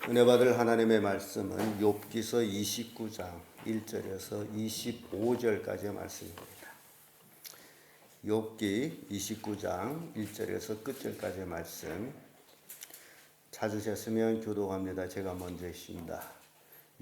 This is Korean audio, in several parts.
은혜 받을 하나님의 말씀은 욥기서 29장 1절에서 25절까지의 말씀입니다. 욥기 29장 1절에서 끝절까지의 말씀 찾으셨으면 교독합니다. 제가 먼저 읽습니다.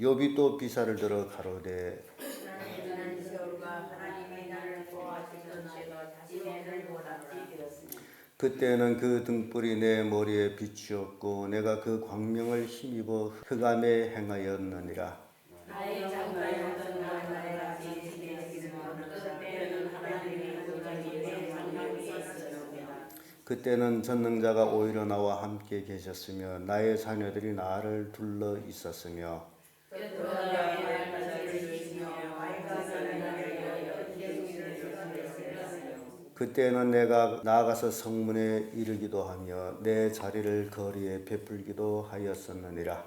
욥이 또 비사를 들어 가로되 나는 세월과 하나님이 나를 보호하시던 죄가 다시 내를 보답지 되었으니 그때는 그 등불이 내 머리에 비추었고 내가 그 광명을 힘입어 흑암에 행하였느니라. 나의 장가였던 나의 지지되기는 그때는 하나님이 도전히 내 장막에 있었습니다. 그때는 전능자가 오히려 나와 함께 계셨으며 나의 자녀들이 나를 둘러 있었으며 그때는 내가 나아가서 성문에 이르기도 하며 내 자리를 거리에 베풀기도 하였었느니라.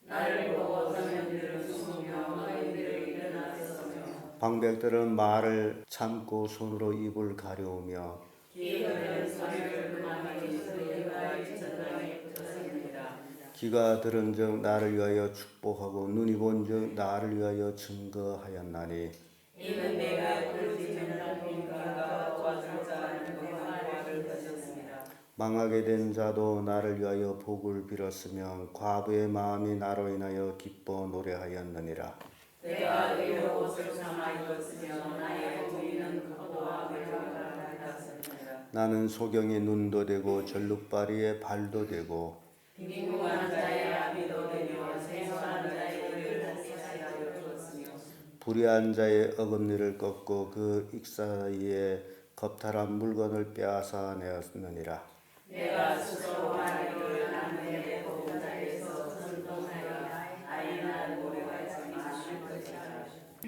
나를 보고 서면들은 숨으며 너희들을 일어났었으며 방백들은 말을 참고 손으로 입을 가려우며 기회들은 소리를 금하며 소리가 천장에 붙었습니다. 귀가 들은즉 나를 위하여 축복하고 눈이 본즉 나를 위하여 증거하였나니 이는 내가 굴지는 땅빈가 와상자는 공화를 거쳤습니다. 망하게 된 자도 나를 위하여 복을 빌었으며 과부의 마음이 나로 인하여 기뻐 노래하였느니라. 내가 의로 옷을 삼아 입었으며 나의 부인은 거부와 외로움을 받았습니다. 나는 소경의 눈도 되고 절룩바리의 발도 되고 빈궁한 자의 아비도 되며 생소한 자의 의를 사사하여 주었으며 불의한 자의 어금니를 꺾고 그 익사이에 겁탈한 물건을 빼앗아 내었느니라. 내가 스스로 하나님을 나의 보호자에서 선동하여 아이나 모래같이 마실 것이라.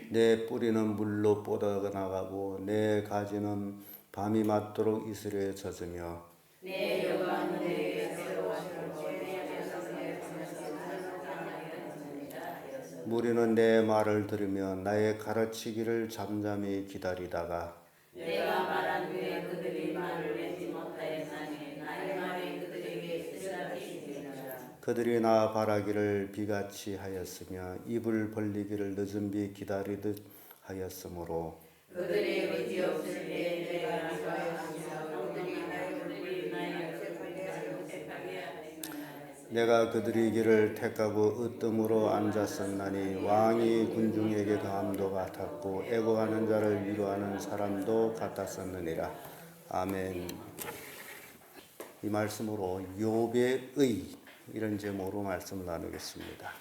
내 뿌리는 물로 뻗어나가고 내 가지는 밤이 맞도록 이슬에 젖으며 내 여호와는 내게 새로우시고 무리는 내 말을 들으며 나의 가르치기를 잠잠히 기다리다가 내가 말한 후에 그들이 말을 내지 못하였나니 나의 말이 그들에게 쓰라리시 되니라. 그들이 나 바라기를 비같이 하였으며 입을 벌리기를 늦은 비 기다리듯 하였으므로 그들이 의지 없을 때 내가 미워하시며 그들이 나의 택하게 하리만하였으니 내가 그들의 길을 택하고 으뜸으로 앉았었나니 왕이 군중에게 감도 같았고 애고하는 자를 위로하는 사람도 같았었느니라. 아멘. 이 말씀으로 욥의 의 이런 제목으로 말씀을 나누겠습니다.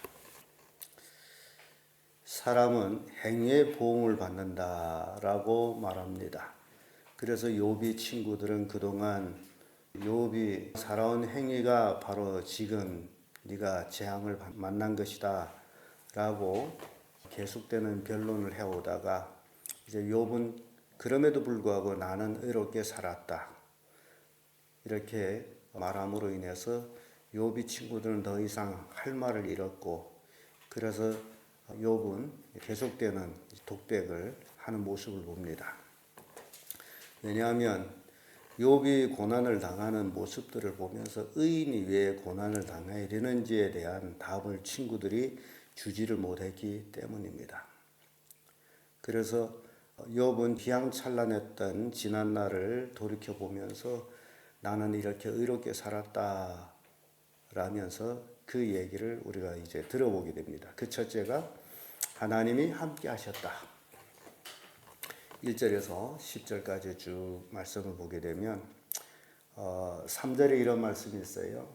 사람은 행위의 보응을 받는다라고 말합니다. 그래서 욥의 친구들은 그동안 욥이 살아온 행위가 바로 지금 네가 재앙을 만난 것이다 라고 계속되는 변론을 해오다가 이제 욥은 그럼에도 불구하고 나는 의롭게 살았다 이렇게 말함으로 인해서 욥의 친구들은 더 이상 할 말을 잃었고 그래서 욥은 계속되는 독백을 하는 모습을 봅니다. 왜냐하면 욥이 고난을 당하는 모습들을 보면서 의인이 왜 고난을 당해야 되는지에 대한 답을 친구들이 주지를 못했기 때문입니다. 그래서 욥은 기양찬란했던 지난 날을 돌이켜보면서 나는 이렇게 의롭게 살았다 라면서 그 얘기를 우리가 이제 들어보게 됩니다. 그 첫째가 하나님이 함께 하셨다. 1절에서 10절까지 쭉 말씀을 보게 되면 3절에 이런 말씀이 있어요.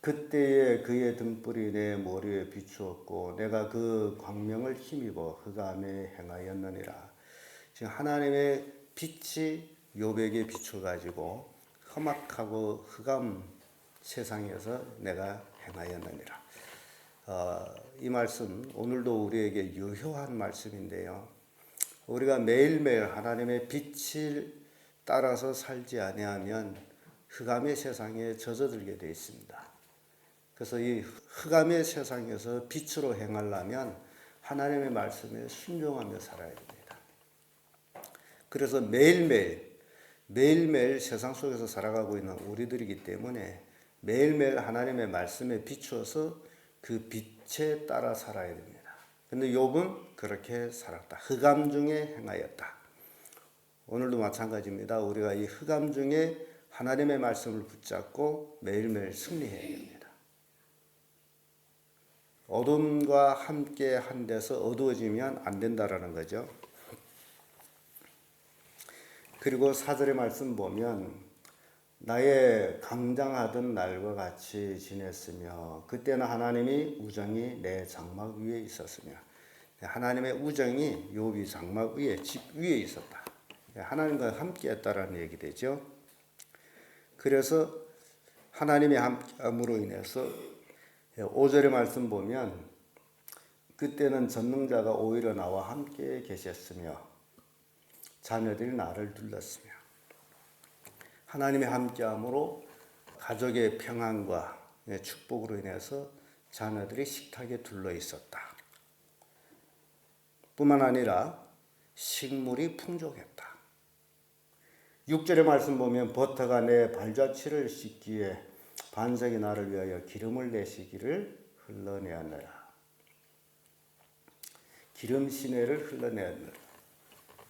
그때에 그의 등불이 내 머리에 비추었고 내가 그 광명을 힘입어 흑암에 행하였느니라. 지금 하나님의 빛이 욥에게 비춰가지고 험악하고 흑암 세상에서 내가 행하였느니라. 이 말씀 오늘도 우리에게 유효한 말씀인데요. 우리가 매일매일 하나님의 빛을 따라서 살지 아니하면 흑암의 세상에 젖어들게 되어 있습니다. 그래서 이 흑암의 세상에서 빛으로 행하려면 하나님의 말씀에 순종하며 살아야 됩니다. 그래서 매일매일 세상 속에서 살아가고 있는 우리들이기 때문에 매일매일 하나님의 말씀에 비추어서 그 빛에 따라 살아야 됩니다. 근데 욥은 그렇게 살았다. 흑암 중에 행하였다. 오늘도 마찬가지입니다. 우리가 이 흑암 중에 하나님의 말씀을 붙잡고 매일매일 승리해야 됩니다. 어둠과 함께 한 데서 어두워지면 안 된다라는 거죠. 그리고 4절의 말씀 보면 나의 강장하던 날과 같이 지냈으며 그때는 하나님이 우정이 내 장막 위에 있었으며 하나님의 우정이 욥이 장막 위에 집 위에 있었다. 하나님과 함께 했다라는 얘기 되죠. 그래서 하나님의 함께함으로 인해서 5절의 말씀 보면 그때는 전능자가 오히려 나와 함께 계셨으며 자녀들이 나를 둘렀으며 하나님의 함께함으로 가족의 평안과 축복으로 인해서 자녀들이 식탁에 둘러 있었다. 뿐만 아니라 식물이 풍족했다. 6절의 말씀 보면 버터가 내 발자취를 씻기에 반석이 나를 위하여 기름을 내시기를 흘러내었느라. 기름 시내를 흘러내었느라.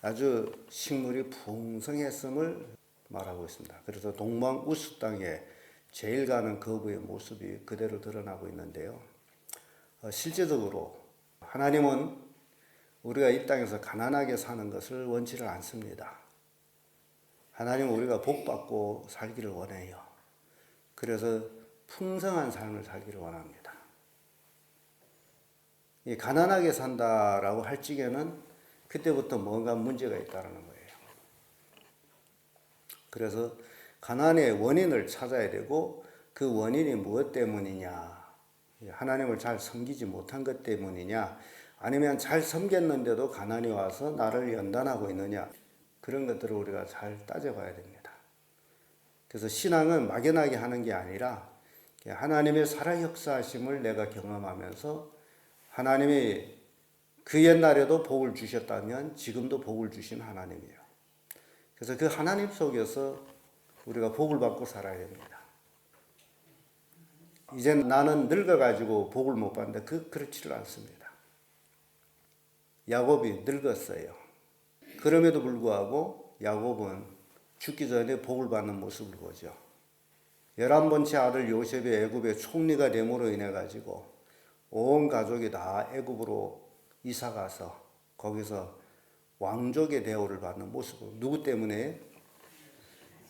아주 식물이 풍성했음을 말하고 있습니다. 그래서 동방 우스 땅에 제일 가는 거부의 모습이 그대로 드러나고 있는데요. 실제적으로 하나님은 우리가 이 땅에서 가난하게 사는 것을 원치를 않습니다. 하나님은 우리가 복받고 살기를 원해요. 그래서 풍성한 삶을 살기를 원합니다. 이 가난하게 산다라고 할 적에는 그때부터 뭔가 문제가 있다는 거예요. 그래서 가난의 원인을 찾아야 되고 그 원인이 무엇 때문이냐, 하나님을 잘 섬기지 못한 것 때문이냐, 아니면 잘 섬겼는데도 가난이 와서 나를 연단하고 있느냐, 그런 것들을 우리가 잘 따져봐야 됩니다. 그래서 신앙은 막연하게 하는 게 아니라 하나님의 살아 역사하심을 내가 경험하면서 하나님이 그 옛날에도 복을 주셨다면 지금도 복을 주신 하나님이에요. 그래서 그 하나님 속에서 우리가 복을 받고 살아야 됩니다. 이제 나는 늙어가지고 복을 못 받는데 그렇지를 않습니다. 야곱이 늙었어요. 그럼에도 불구하고 야곱은 죽기 전에 복을 받는 모습을 보죠. 11번째 아들 요셉이 애굽의 총리가 됨으로 인해 가지고 온 가족이 다 애굽으로 이사가서 거기서 왕족의 대우를 받는 모습을, 누구 때문에?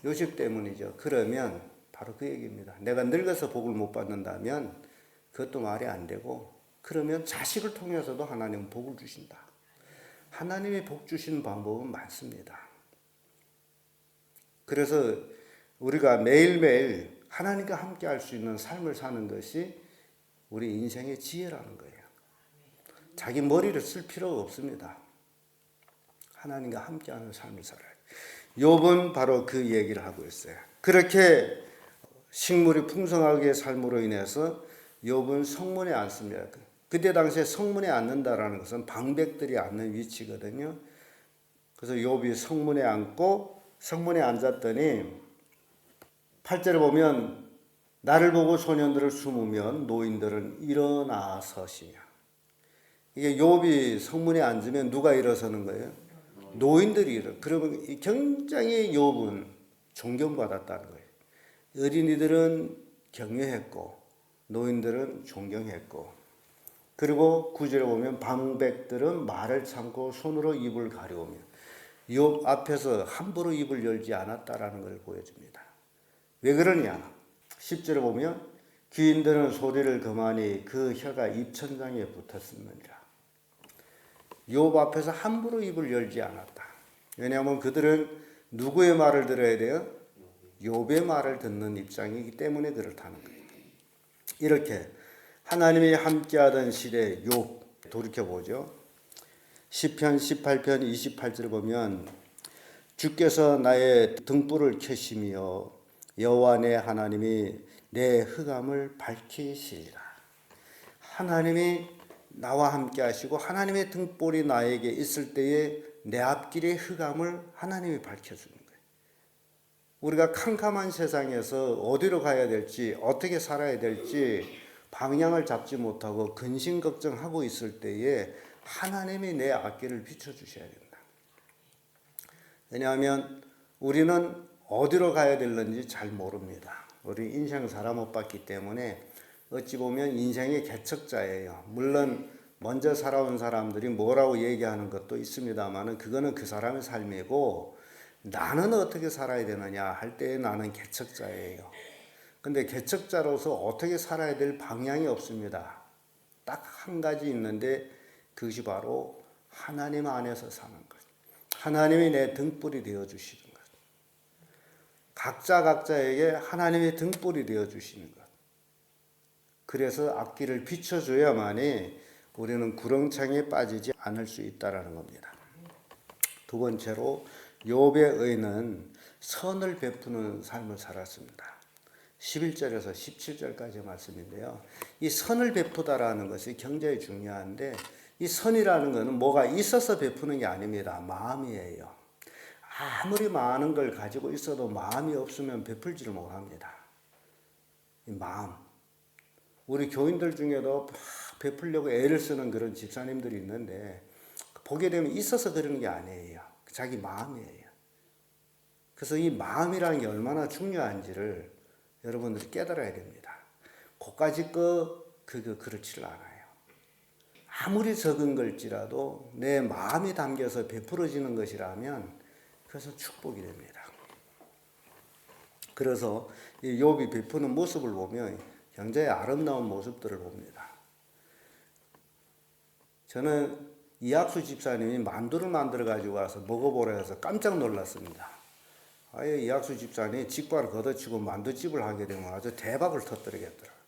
요셉 때문이죠. 그러면 바로 그 얘기입니다. 내가 늙어서 복을 못 받는다면 그것도 말이 안 되고, 그러면 자식을 통해서도 하나님은 복을 주신다. 하나님이 복 주시는 방법은 많습니다. 그래서 우리가 매일매일 하나님과 함께 할 수 있는 삶을 사는 것이 우리 인생의 지혜라는 거예요. 자기 머리를 쓸 필요가 없습니다. 하나님과 함께하는 삶을 살아야 돼요. 욥은 바로 그 얘기를 하고 있어요. 그렇게 식물이 풍성하게 삶으로 인해서 욥은 성문에 앉습니다. 그때 당시에 성문에 앉는다라는 것은 방백들이 앉는 위치거든요. 그래서 욥이 성문에 앉고 성문에 앉았더니 8절에 보면 나를 보고 소년들을 숨으면 노인들은 일어나 서시며, 이게 욥이 성문에 앉으면 누가 일어서는 거예요? 노인들이 일어. 그러면 굉장히 욥은 존경받았다는 거예요. 어린이들은 경외했고 노인들은 존경했고, 그리고 9절에 보면 방백들은 말을 참고 손으로 입을 가려우며 욥 앞에서 함부로 입을 열지 않았다라는 걸 보여줍니다. 왜 그러냐? 10절에 보면 귀인들은 소리를 그만이 그 혀가 입천장에 붙었습니다. 욥 앞에서 함부로 입을 열지 않았다. 왜냐하면 그들은 누구의 말을 들어야 돼요? 욥의 말을 듣는 입장이기 때문에 그렇다는 거예요. 이렇게 하나님이 함께하던 시대 욥 돌이켜보죠. 시편 18편 28절을 보면 주께서 나의 등불을 켜시며 여호와 내 하나님이 내 흑암을 밝히시리라. 하나님이 나와 함께 하시고 하나님의 등불이 나에게 있을 때에 내 앞길의 흑암을 하나님이 밝혀주는 거예요. 우리가 캄캄한 세상에서 어디로 가야 될지, 어떻게 살아야 될지 방향을 잡지 못하고 근심 걱정하고 있을 때에 하나님이 내 앞길을 비춰주셔야 된다. 왜냐하면 우리는 어디로 가야 되는지 잘 모릅니다. 우리 인생 살아 못 봤기 때문에 어찌 보면 인생의 개척자예요. 물론 먼저 살아온 사람들이 뭐라고 얘기하는 것도 있습니다만 그거는 그 사람의 삶이고, 나는 어떻게 살아야 되느냐 할 때 나는 개척자예요. 근데 개척자로서 어떻게 살아야 될 방향이 없습니다. 딱 한 가지 있는데 그것이 바로 하나님 안에서 사는 것. 하나님이 내 등불이 되어 주시는 것. 각자에게 하나님의 등불이 되어 주시는 것. 그래서 앞길을 비춰줘야만이 우리는 구렁창에 빠지지 않을 수 있다라는 겁니다. 두 번째로 욥의 의는 선을 베푸는 삶을 살았습니다. 11절에서 17절까지 말씀인데요. 이 선을 베푸다라는 것이 굉장히 중요한데, 이 선이라는 것은 뭐가 있어서 베푸는 게 아닙니다. 마음이에요. 아무리 많은 걸 가지고 있어도 마음이 없으면 베풀지를 못합니다. 이 마음. 우리 교인들 중에도 베풀려고 애를 쓰는 그런 집사님들이 있는데 보게 되면 있어서 그러는 게 아니에요. 자기 마음이에요. 그래서 이 마음이라는 게 얼마나 중요한지를 여러분들이 깨달아야 됩니다. 그까짓 그거 그렇지를 않아요. 아무리 적은 걸지라도 내 마음이 담겨서 베풀어지는 것이라면 그것은 축복이 됩니다. 그래서 이 욥이 베푸는 모습을 보면 굉장히 아름다운 모습들을 봅니다. 저는 이학수 집사님이 만두를 만들어 가지고 와서 먹어보라 해서 깜짝 놀랐습니다. 아예 이학수 집사님이 직과를 걷어치고 만두집을 하게 되면 아주 대박을 터뜨리겠더라고요.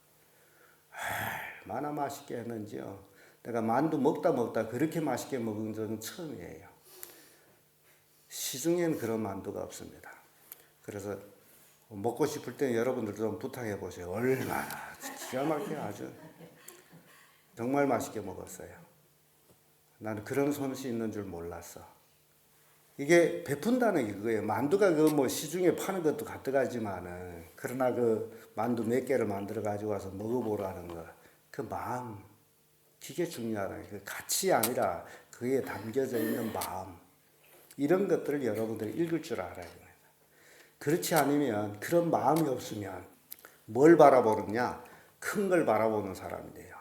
얼마나 맛있게 했는지요. 내가 만두 먹다 그렇게 맛있게 먹은 적은 처음이에요. 시중에는 그런 만두가 없습니다. 그래서 먹고 싶을 때 여러분들도 좀 부탁해 보세요. 얼마나 기가 막히게 아주 정말 맛있게 먹었어요. 나는 그런 솜씨 있는 줄 몰랐어. 이게 베푼다는 게 그거예요. 만두가 시중에 파는 것도 가져가지만은, 그러나 그 만두 몇 개를 만들어 가지고 와서 먹어보라는 거, 그 마음, 그게 중요하다. 그 가치 아니라 그에 담겨져 있는 마음, 이런 것들을 여러분들이 읽을 줄 알아야 됩니다. 그렇지 않으면, 그런 마음이 없으면 뭘 바라보느냐? 큰 걸 바라보는 사람이 돼요.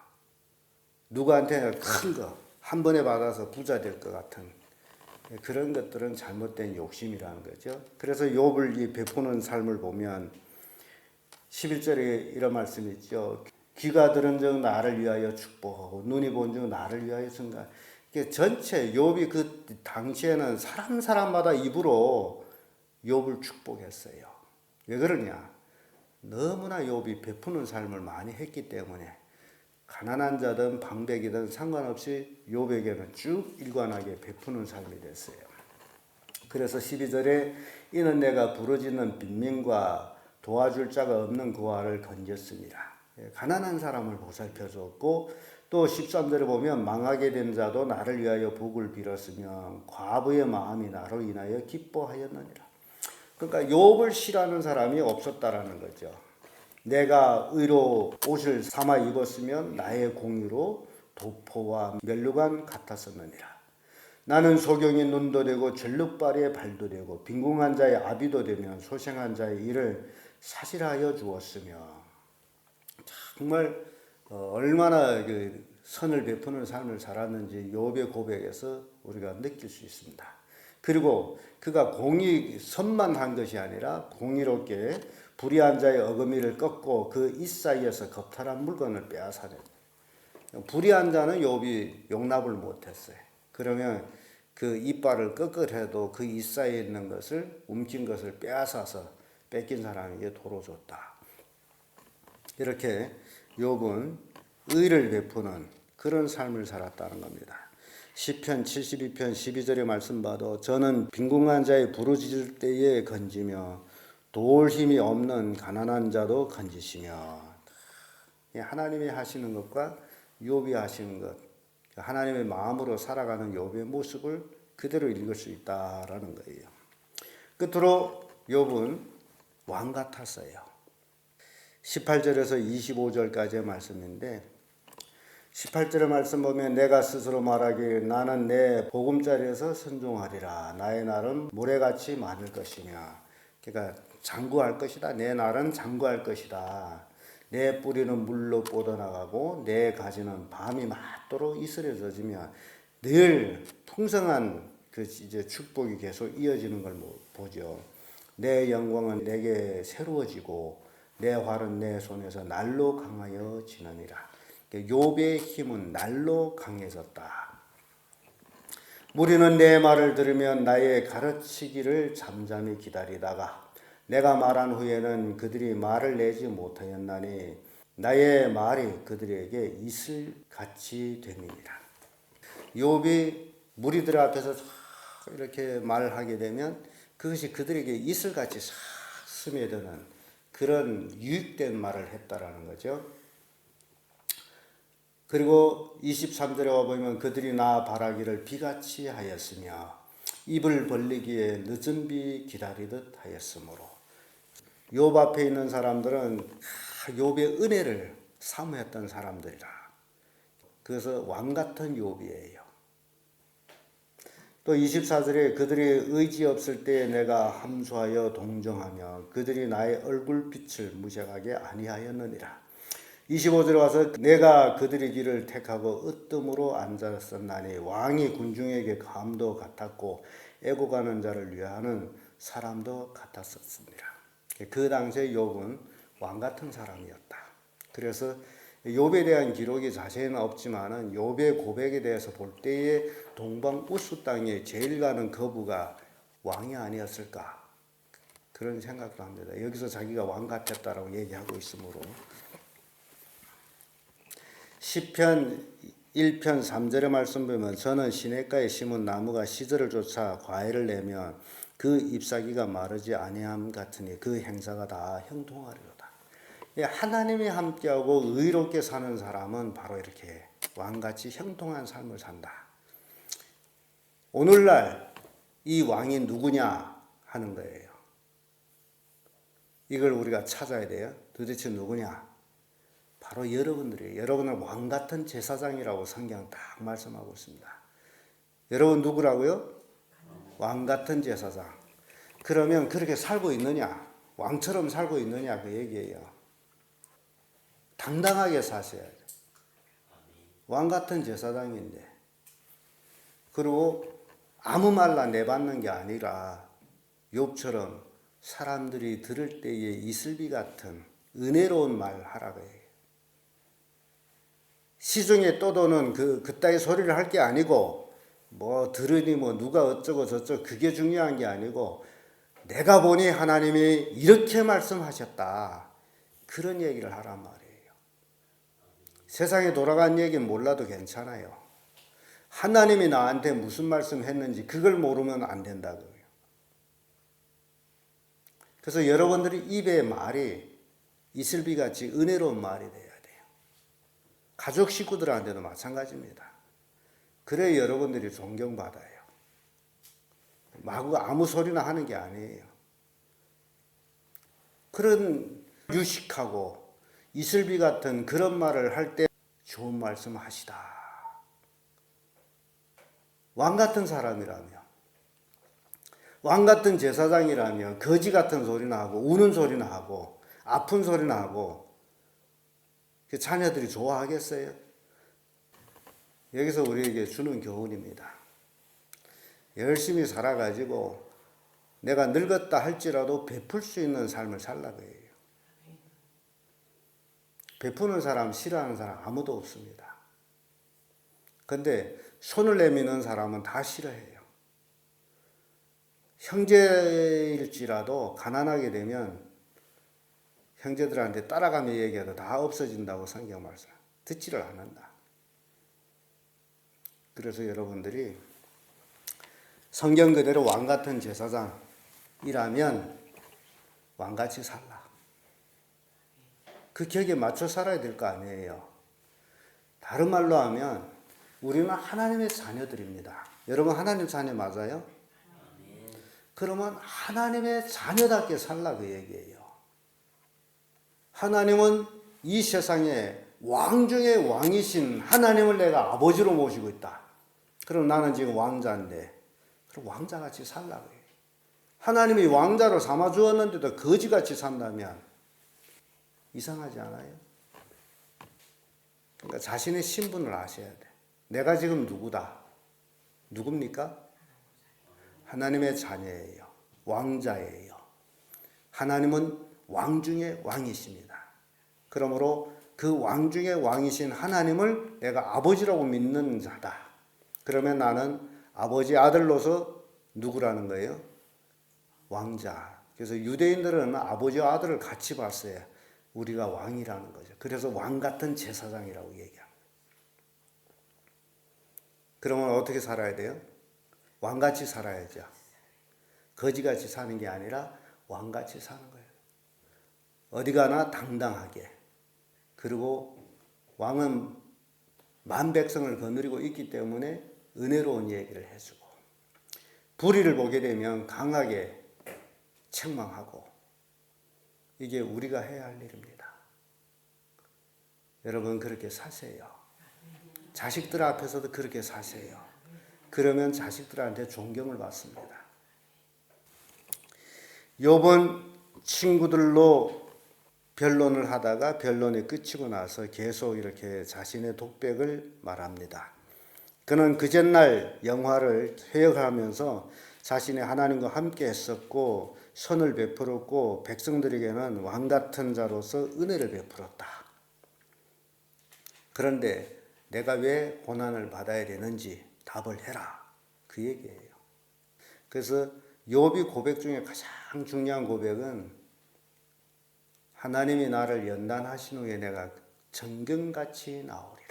누구한테 큰 거, 한 번에 받아서 부자 될 것 같은 그런 것들은 잘못된 욕심이라는 거죠. 그래서 욥을 이 베푸는 삶을 보면 11절에 이런 말씀이 있죠. 귀가 들은 즉 나를 위하여 축복하고 눈이 본 즉 나를 위하여 증가. 전체 욥이 그 당시에는 사람마다 입으로 욥을 축복했어요. 왜 그러냐? 너무나 욥이 베푸는 삶을 많이 했기 때문에 가난한 자든 방백이든 상관없이 욥에게는 쭉 일관하게 베푸는 삶이 됐어요. 그래서 12절에 이는 내가 부르짖는 빈민과 도와줄 자가 없는 고아를 건졌습니다. 가난한 사람을 보살펴 줬고, 또 13절에 보면 망하게 된 자도 나를 위하여 복을 빌었으며 과부의 마음이 나로 인하여 기뻐하였느니라. 그러니까 욥을 싫어하는 사람이 없었다라는 거죠. 내가 의로 옷을 삼아 입었으면 나의 공의로 도포와 멸류관 같았었느니라. 나는 소경이 눈도 되고 절룩발의 발도 되고 빈궁한 자의 아비도 되며 소생한 자의 일을 사실하여 주었으며. 정말 얼마나 그 선을 베푸는 삶을 살았는지 욥의 고백에서 우리가 느낄 수 있습니다. 그리고 그가 선만 한 것이 아니라 공의롭게 불의한 자의 어금니를 꺾고 그 이 사이에서 겁탈한 물건을 빼앗아내. 불의한 자는 욥이 용납을 못했어요. 그러면 그 이빨을 꺾으려도 그 이 사이에 있는 것을, 움킨 것을 빼앗아서 뺏긴 사람에게 도로 줬다. 이렇게 욥은 의를 베푸는 그런 삶을 살았다는 겁니다. 시편 72편 12절의 말씀 봐도 저는 빈궁한 자의 부르짖을 때에 건지며 도울 힘이 없는 가난한 자도 건지시며. 하나님이 하시는 것과 욥이 하시는 것, 하나님의 마음으로 살아가는 욥의 모습을 그대로 읽을 수 있다라는 거예요. 끝으로 욥은 왕 같았어요. 18절에서 25절까지의 말씀인데 18절의 말씀 보면 내가 스스로 말하길 나는 내 보금자리에서 선종하리라. 나의 날은 모래같이 많을 것이며 그러니까 장구할 것이다. 내 날은 장구할 것이다. 내 뿌리는 물로 뻗어나가고 내 가지는 밤이 맞도록 이슬에 젖으며 늘 풍성한 그 이제 축복이 계속 이어지는 걸 보죠. 내 영광은 내게 새로워지고 내 활은 내 손에서 날로 강하여 지느니라. 욥의 힘은 날로 강해졌다. 무리는 내 말을 들으면 나의 가르치기를 잠잠히 기다리다가 내가 말한 후에는 그들이 말을 내지 못하였나니 나의 말이 그들에게 이슬같이 됨이니라. 욥이 무리들 앞에서 이렇게 말을 하게 되면 그것이 그들에게 이슬같이 싹 스며드는 그런 유익된 말을 했다라는 거죠. 그리고 23절에 와보면 그들이 나 바라기를 비같이 하였으며 입을 벌리기에 늦은 비 기다리듯 하였으므로 욥 앞에 있는 사람들은 욥의 은혜를 사모했던 사람들이라. 그래서 왕같은 욥이에요. 또 24절에 그들이 의지 없을 때에 내가 함수하여 동정하며 그들이 나의 얼굴빛을 무색하게 아니하였느니라. 25절에 와서 내가 그들의 길을 택하고 으뜸으로 앉았었나니 왕이 군중에게 감도 같았고 애고가는 자를 위하는 사람도 같았었습니다. 그 당시에 욥은 왕같은 사람이었다. 그래서 욥에 대한 기록이 자세히는 없지만은 욥의 고백에 대해서 볼 때에 동방 우스 땅에 제일 가는 거부가 왕이 아니었을까 그런 생각도 합니다. 여기서 자기가 왕 같았다라고 얘기하고 있으므로 시편 1편 3절의 말씀 보면 저는 시냇가에 심은 나무가 시절을 쫓아 과일을 내면 그 잎사귀가 마르지 아니함 같으니 그 행사가 다 형통하리로다. 하나님이 함께하고 의롭게 사는 사람은 바로 이렇게 왕같이 형통한 삶을 산다. 오늘날 이 왕이 누구냐 하는 거예요. 이걸 우리가 찾아야 돼요. 도대체 누구냐? 바로 여러분들이에요. 여러분은 왕같은 제사장이라고 성경 딱 말씀하고 있습니다. 여러분 누구라고요? 왕같은 제사장. 그러면 그렇게 살고 있느냐? 왕처럼 살고 있느냐? 그 얘기예요. 당당하게 사셔야죠. 왕같은 제사장인데. 그리고 아무 말나 내받는 게 아니라 욥처럼 사람들이 들을 때에 이슬비 같은 은혜로운 말 하라고 해요. 시중에 떠도는 그따위 소리를 할 게 아니고 뭐 들으니 뭐 누가 어쩌고 저쩌고 그게 중요한 게 아니고 내가 보니 하나님이 이렇게 말씀하셨다. 그런 얘기를 하란 말이에요. 세상에 돌아간 얘기는 몰라도 괜찮아요. 하나님이 나한테 무슨 말씀 했는지 그걸 모르면 안 된다고요. 그래서 여러분들이 입의 말이 이슬비같이 은혜로운 말이 돼야 돼요. 가족 식구들한테도 마찬가지입니다. 그래야 여러분들이 존경받아요. 마구 아무 소리나 하는 게 아니에요. 그런 유식하고 이슬비 같은 그런 말을 할 때 좋은 말씀 하시다. 왕 같은 사람이라며, 왕 같은 제사장이라며 거지 같은 소리나 하고 우는 소리나 하고 아픈 소리나 하고 그 자녀들이 좋아하겠어요? 여기서 우리에게 주는 교훈입니다. 열심히 살아가지고 내가 늙었다 할지라도 베풀 수 있는 삶을 살라고 해요. 베푸는 사람, 싫어하는 사람 아무도 없습니다. 근데 손을 내미는 사람은 다 싫어해요. 형제일지라도 가난하게 되면 형제들한테 따라가며 얘기해도 다 없어진다고 성경 말씀. 듣지를 않는다. 그래서 여러분들이 성경 그대로 왕같은 제사장이라면 왕같이 살라. 그 격에 맞춰 살아야 될 거 아니에요. 다른 말로 하면 우리는 하나님의 자녀들입니다. 여러분 하나님 자녀 맞아요? 그러면 하나님의 자녀답게 살라 그 얘기예요. 하나님은 이 세상에 왕 중에 왕이신 하나님을 내가 아버지로 모시고 있다. 그럼 나는 지금 왕자인데 그럼 왕자같이 살라고 해요. 하나님이 왕자로 삼아 주었는데도 거지같이 산다면 이상하지 않아요? 그러니까 자신의 신분을 아셔야 돼. 내가 지금 누구다? 누굽니까? 하나님의 자녀예요. 왕자예요. 하나님은 왕 중에 왕이십니다. 그러므로 그 왕 중에 왕이신 하나님을 내가 아버지라고 믿는 자다. 그러면 나는 아버지 아들로서 누구라는 거예요? 왕자. 그래서 유대인들은 아버지와 아들을 같이 봤어요. 우리가 왕이라는 거죠. 그래서 왕 같은 제사장이라고 얘기합니다. 그러면 어떻게 살아야 돼요? 왕같이 살아야죠. 거지같이 사는 게 아니라 왕같이 사는 거예요. 어디 가나 당당하게. 그리고 왕은 만 백성을 거느리고 있기 때문에 은혜로운 얘기를 해주고, 불의를 보게 되면 강하게 책망하고, 이게 우리가 해야 할 일입니다. 여러분 그렇게 사세요. 자식들 앞에서도 그렇게 사세요. 그러면 자식들한테 존경을 받습니다. 욥은 친구들로 변론을 하다가 변론이 끝이고 나서 계속 이렇게 자신의 독백을 말합니다. 그는 그 전날 영화를 회역하면서 자신이 하나님과 함께 했었고 선을 베풀었고 백성들에게는 왕 같은 자로서 은혜를 베풀었다. 그런데 내가 왜 고난을 받아야 되는지 답을 해라. 그 얘기예요. 그래서 욥이 고백 중에 가장 중요한 고백은 하나님이 나를 연단하신 후에 내가 정금같이 나오리라.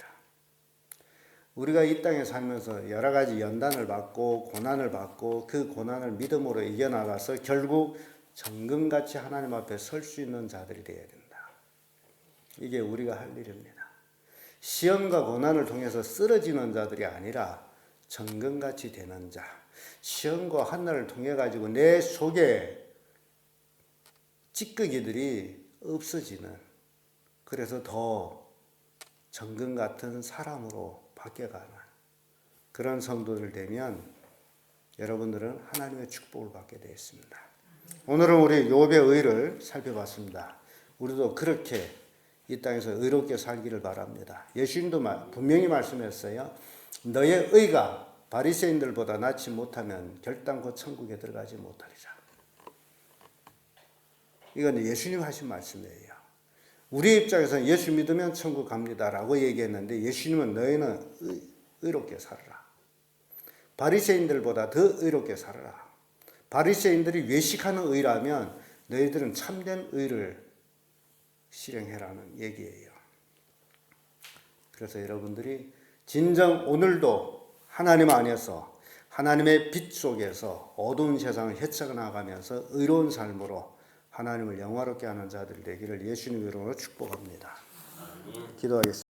우리가 이 땅에 살면서 여러 가지 연단을 받고 고난을 받고 그 고난을 믿음으로 이겨나가서 결국 정금같이 하나님 앞에 설 수 있는 자들이 되어야 된다. 이게 우리가 할 일입니다. 시험과 고난을 통해서 쓰러지는 자들이 아니라 정금같이 되는 자. 시험과 환난을 통해 가지고 내 속에 찌꺼기들이 없어지는, 그래서 더 정금 같은 사람으로 바뀌어가는 그런 성도들 되면 여러분들은 하나님의 축복을 받게 되어 있습니다. 오늘은 우리 욥의 의를 살펴봤습니다. 우리도 그렇게 이 땅에서 의롭게 살기를 바랍니다. 예수님도 분명히 말씀했어요. 너의 의가 바리새인들보다 낫지 못하면 결단코 천국에 들어가지 못하리라. 이건 예수님 하신 말씀이에요. 우리 입장에서는 예수 믿으면 천국 갑니다라고 얘기했는데 예수님은 너희는 의롭게 살아라. 바리새인들보다 더 의롭게 살아라. 바리새인들이 외식하는 의라면 너희들은 참된 의를 실행해라는 얘기예요. 그래서 여러분들이 진정 오늘도 하나님 안에서 하나님의 빛 속에서 어두운 세상을 헤쳐나가면서 의로운 삶으로 하나님을 영화롭게 하는 자들 되기를 예수님 이름으로 축복합니다. 기도하겠습니다.